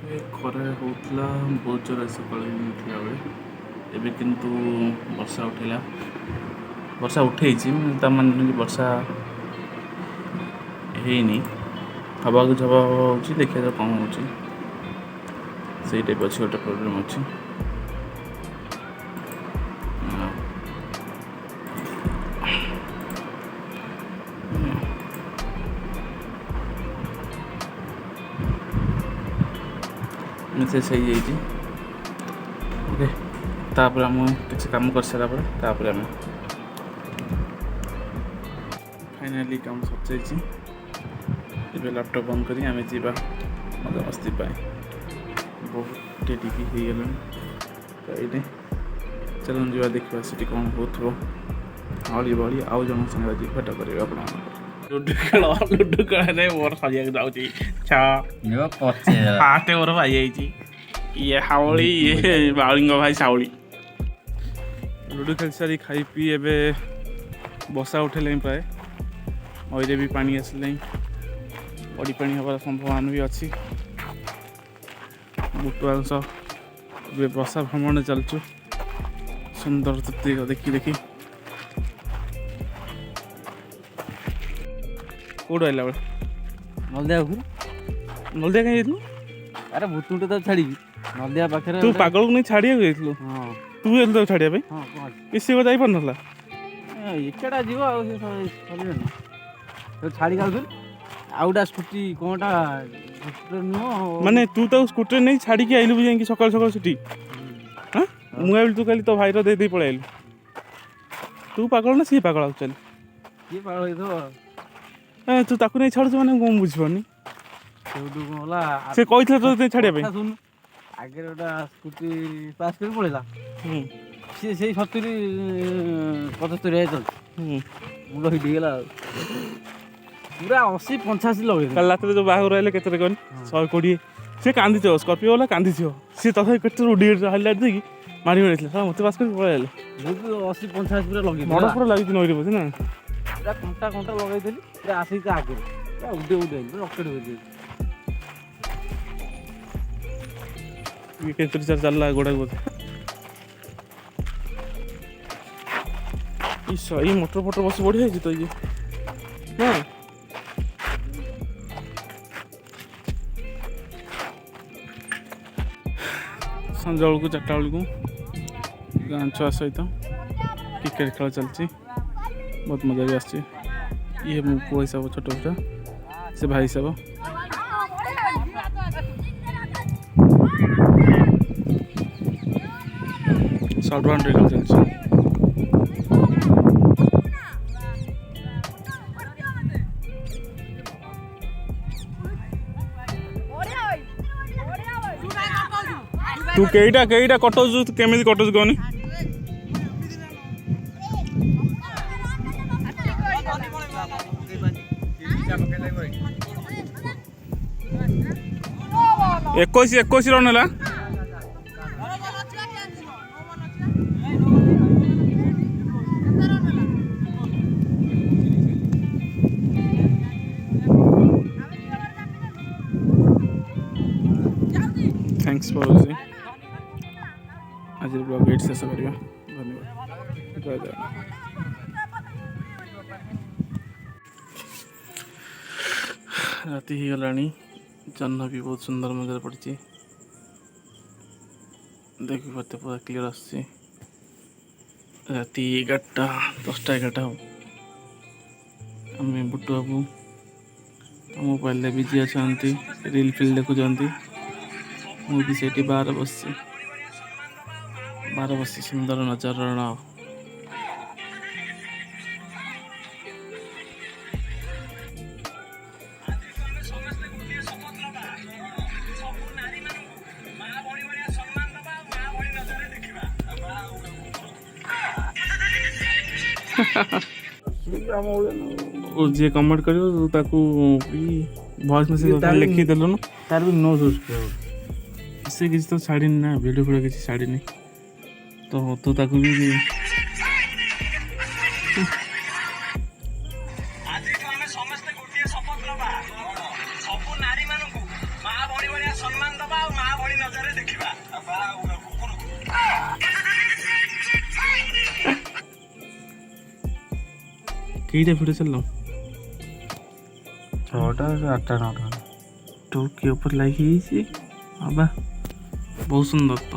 ଖରା ହେଉଥିଲା ବହୁତ ଜୋର ସକାଳେ ଥିଲାବେଳେ, ଏବେ କିନ୍ତୁ ବର୍ଷା ଉଠେଇଲା। ବର୍ଷା ଉଠେଇଛି ତାମାନେ ନୁହେଁ କି ବର୍ଷା ହେଇନି, ହେବାକୁ ହେଉଛି। ଦେଖିବା କ'ଣ ହେଉଛି, ସେଇ ଟାଇପ୍ ଅଛି, ଗୋଟେ ପ୍ରୋବ୍ଲେମ୍ ଅଛି। ମେସେଜ୍ ହେଇଯାଇଛି। ଓକେ, ତାପରେ ଆମେ କିଛି କାମ କରିସାରିଲା ପରେ ତାପରେ ଆମେ ଫାଇନାଲି କାମ ସରିଯାଇଛି। ଏବେ ଲ୍ୟାପଟପ୍ ବନ୍ଦ କରି ଆମେ ଯିବା ମଜାମସ୍ତି ପାଇଁ। ବହୁତ ଡେରି ବି ହେଇଗଲାଣି, ତ ଏଇଠି ଚାଲନ୍ତୁ ଯିବା, ଦେଖିବା ସେଠି କ'ଣ ହେଉଥିବ। ଆହୁରି ବଳି ଆଉ ଜଣଙ୍କ ସାଙ୍ଗରେ ଆଜି ଭେଟ କରିବେ ଆପଣମାନଙ୍କର। ଲୁଡୁ ଖେଳରେ ମୋର ସରିବାକୁ ଯାଉଛି। ଫାଷ୍ଟ ମୋର ଭାଇ ହେଇଛି, ଇଏ ହାଉଳି, ଇଏ ବାଉଳିଙ୍କ ଭାଇ ସାଉଳି। ଲୁଡୁ ଖେଳି ସାରି ଖାଇ ପିଇ ଏବେ ବର୍ଷା ଉଠେଇଲାଣି, ପ୍ରାୟ ନଈରେ ବି ପାଣି ଆସିଲାଣି, ବଡ଼ି ପାଣି ହେବାର ସମ୍ଭାବନା ବି ଅଛି। ବୁଟୁଆଙ୍କ ସହ ଏବେ ବର୍ଷା ଭ୍ରମଣରେ ଚାଲିଛୁ, ସୁନ୍ଦର ତୃତୀୟ ଦେଖି ଦେଖି। କୋଉଠୁ ଆଇଲା ବେଳେ ନଲଦିଆ ଘରୁ ନଲଦିଆ କାହିଁ ଯାଇଥିଲୁ? ଆରେ ଭୁତୁଟେ ତ ଛାଡ଼ିବି ନଲଦିଆ ପାଖରେ। ତୁ ପାଗଳକୁ ନେଇ ଛାଡ଼ିବାକୁ ଯାଇଥିଲୁ? ହଁ, ତୁ ଯାଇଥିଲୁ ତାକୁ ଛାଡ଼ିବା ପାଇଁ? ହଁ, କ'ଣ ସିଏ ଯାଇପାରୁନଥିଲା? ଏକେଟା ଯିବ ଆଉ ସେ ସରିବେନି ଛାଡ଼ିକି ଆଉଥିଲୁ। ଆଉ ଗୋଟେ ସ୍କୁଟି କ'ଣଟା ନୁହଁ, ମାନେ ତୁ ତାକୁ ସ୍କୁଟିରେ ନେଇ ଛାଡ଼ିକି ଆଇଲୁ ଯାଇକି ସକାଳୁ ସକାଳୁ ସେଠି? ହଁ, ମୁଁ ଭାବିଲି ତୁ କାଲି ତୋ ଭାଇର ଦେଇ ପଳେଇ ଆଇଲୁ। ତୁ ପାଗଳ ନା ସିଏ ପାଗଳ? ଆକ୍ଚୁଆଲି କିଏ ପାଗଳ ହେଇଥିବ। ତୁ ତାକୁ ନେଇ ଛାଡ଼ୁଛୁ ମାନେ ମୁଁ ବୁଝିପାରୁନି। ସେଇଠୁ କ'ଣ ହେଲା, ସେ କହିଥିଲା ତୋତେ ଛାଡ଼ିବା ପାଇଁ? ଶୁଣୁ, ଆଗରେ ଗୋଟେ ସ୍କୁଟି ପାସ୍ କରି ପଳେଇଲା। ସିଏ ସେଇ 70 75 ଚାଲୁଛି, ମୁଣ୍ଡ ହିଟ୍ ହେଇଗଲା ଆଉ। ପୁରା 80 85 ଲଗେଇ। କାଲି ରାତିରେ ଯୋଉ ବାହାଘର ଆଇଲେ କେତେ କହନି? 120। ସେ କାନ୍ଦିଥିବ, ସ୍କର୍ପିଓ ବାଲା କାନ୍ଦିଥିବ। ସିଏ ତଥାପି କେତେ ହାଇଲାଇଟ୍ ଦେଇକି ମାରି ମାରିଥିଲା, ମୋତେ ପାସ୍ କରି ପଳେଇ ଆଇଲେ। 80 85 ପୁରା ଲଗେଇ ମଡ଼ ପୁରା ଲାଗିଛି ନଈରେ ବୋଧେ ନା? ପୁରା କଣ୍ଟା ଲଗେଇଦେଲି, ପୁରା ଆସିକି ତା ଆଗରେ ପୁରା ଉଡ଼େଇ ରକେଟ୍ ହୋଇଯାଇଛି। କେତେ ଚାଲିଲା ଗୋଡ଼ାକୁ ବୋଧେ। ଏଇ ମୋଟର ଫଟର ବସି ବଢ଼ିଆ ହେଇଛି ତ ଇଏ ନା? ସନ୍ଧ୍ୟା ବେଳକୁ 4ଟା ବେଳକୁ ଗାଁ ଛୁଆ ସହିତ କ୍ରିକେଟ୍ ଖେଳ ଚାଲିଛି, ବହୁତ ମଜା ବି ଆସୁଛି। ଇଏ ମୋ ପୁଅ ହିସାବ, ଛୋଟ ଛୋଟ, ସେ ଭାଇ ହିସାବ। ସର୍ଟ ବାଉଣ୍ଡ୍ରି ଖେଳ ଚାଲିଛି। ତୁ କେଇଟା କଟଉଛୁ? ତୁ କେମିତି କଟଉଛୁ କହନି? ଏକୋଇଶ ରନ୍ ହେଲା। Thanks for watching. ଆଜିର ବ୍ଲଗ୍ ଏଇଠି ଶେଷ କରିବା। ଧନ୍ୟବାଦ, ଜୟ ଜଗନ୍ନାଥ। ରାତି ହେଇଗଲାଣି, ଜହ୍ନ ବି ବହୁତ ସୁନ୍ଦର ମଜାରେ ପଡ଼ିଛି, ଦେଖିପାରୁଥିବେ ପୁରା କ୍ଲିୟର ଆସୁଛି। ରାତି 11ଟା 10ଟା 11ଟା ହବ। ଆମେ ବୁଟୁ ବାବୁ ମୋବାଇଲରେ ବିଜି ଅଛନ୍ତି, ରିଲ୍ ଫିଲ୍ ଦେଖୁଛନ୍ତି। ମୁଁ ବି ସେଇଠି ବାହାରେ ବସି ସୁନ୍ଦର ନଜରର ଯିଏ କମେଣ୍ଟ କରିବ ତାକୁ ଭଏସ୍ ମେସେଜ୍ ଲେଖିଦେଲୁନୁ। ତାର ବି नो ସବସ୍କ୍ରାଇବର। ସେ କିଛି ତ ଛାଡ଼ିନି ନା, ଭିଡ଼ିଓ ଫିଡ଼ିଓ କିଛି ଛାଡ଼ିନି, ତ ତୁ ତାକୁ ବି ସମସ୍ତେ ଗୋଟିଏ ଶପଥ ନେବା, ସବୁ ନାରୀ ମାନଙ୍କୁ ମା ଭଳି ଭଳିଆ ସମ୍ମାନ ଦବା ଆଉ କେଇଟା ଭିଡ଼ିଓ ଚାଲିଲ? 6ଟା 8ଟା 9ଟା। তোর কি উপর লাইক ହେଇଛି? ବାବା ବହୁତ ସୁନ୍ଦର ତ।